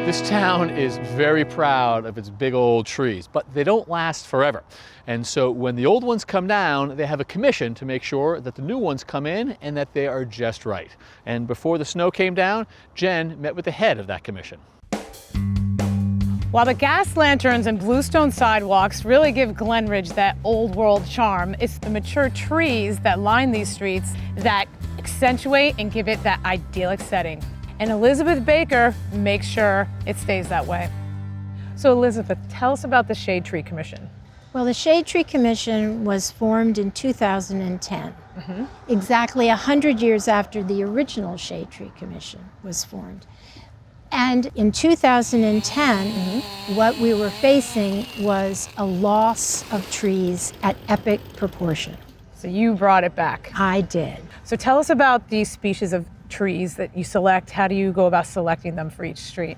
This town is very proud of its big old trees, but they don't last forever. And so when the old ones come down, they have a commission to make sure that the new ones come in and that they are just right. And before the snow came down, Jen met with the head of that commission. While the gas lanterns and bluestone sidewalks really give Glen Ridge that old world charm, it's the mature trees that line these streets that accentuate and give it that idyllic setting. And Elizabeth Baker makes sure it stays that way. So Elizabeth, tell us about the Shade Tree Commission. Well, the Shade Tree Commission was formed in 2010, exactly 100 years after the original Shade Tree Commission was formed. And in 2010, what we were facing was a loss of trees at epic proportion. So you brought it back. I did. So tell us about these species of trees that you select. How do you go about selecting them for each street?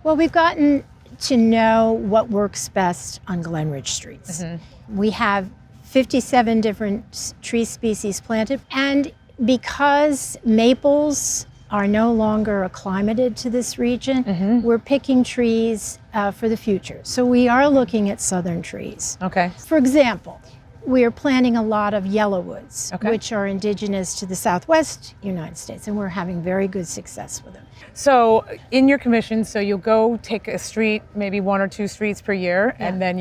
Well, we've gotten to know what works best on Glen Ridge streets. We have 57 different tree species planted, and because maples are no longer acclimated to this region, we're picking trees for the future. So we are looking at southern trees. Okay. For example, we are planting a lot of yellowwoods, which are indigenous to the Southwest United States, and we're having very good success with them. So in your commission, so you'll go take a street, maybe 1 or 2 streets per year, and then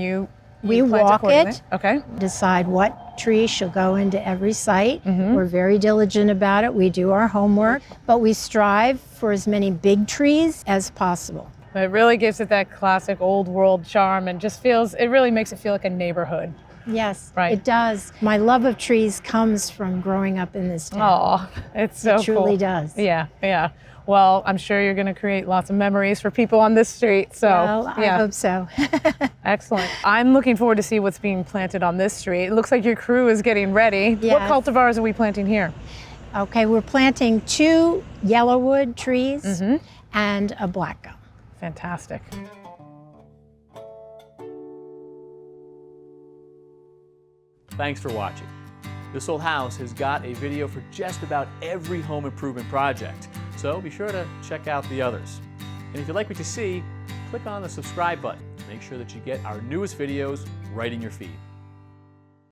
we plant walk accordingly. it, okay, decide what tree shall go into every site. We're very diligent about it. We do our homework, but we strive for as many big trees as possible. It really gives it that classic old world charm and just feels, it really makes it feel like a neighborhood. Yes, Right. it does. My love of trees comes from growing up in this town. Oh, it's so It truly cool. does. Yeah, yeah. Well, I'm sure you're going to create lots of memories for people on this street. So, Well, I yeah, hope so. excellent. I'm looking forward to see what's being planted on this street. It looks like your crew is getting ready. What Yes. cultivars are we planting here? Okay, we're planting 2 yellowwood trees and a black gum. Fantastic. Thanks for watching. This Old House has got a video for just about every home improvement project, so be sure to check out the others. And if you like what you see, click on the subscribe button to make sure that you get our newest videos right in your feed.